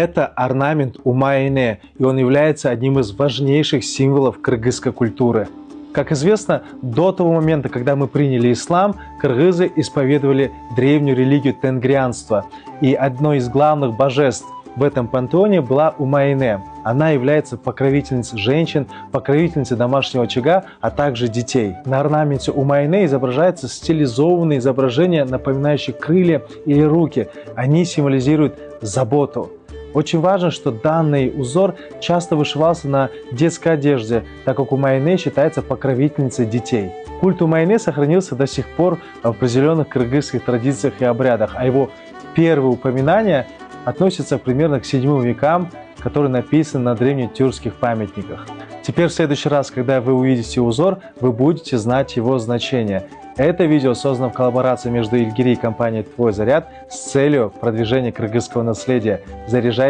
Это орнамент Умайне, и он является одним из важнейших символов кыргызской культуры. Как известно, до того момента, когда мы приняли ислам, кыргызы исповедовали древнюю религию тенгрианства, и одно из главных божеств в этом пантеоне была Умайне. Она является покровительницей женщин, покровительницей домашнего очага, а также детей. На орнаменте Умайне изображаются стилизованные изображения, напоминающие крылья или руки. Они символизируют заботу. Очень важно, что данный узор часто вышивался на детской одежде, так как Умайне считается покровительницей детей. Культ Умайне сохранился до сих пор в определенных кыргызских традициях и обрядах, а его первые упоминания относятся примерно к 7 векам, которые написаны на древнетюркских памятниках. Теперь в следующий раз, когда вы увидите узор, вы будете знать его значение. Это видео создано в коллаборации между Ильгири и компанией «Твой заряд» с целью продвижения кыргызского наследия. Заряжайте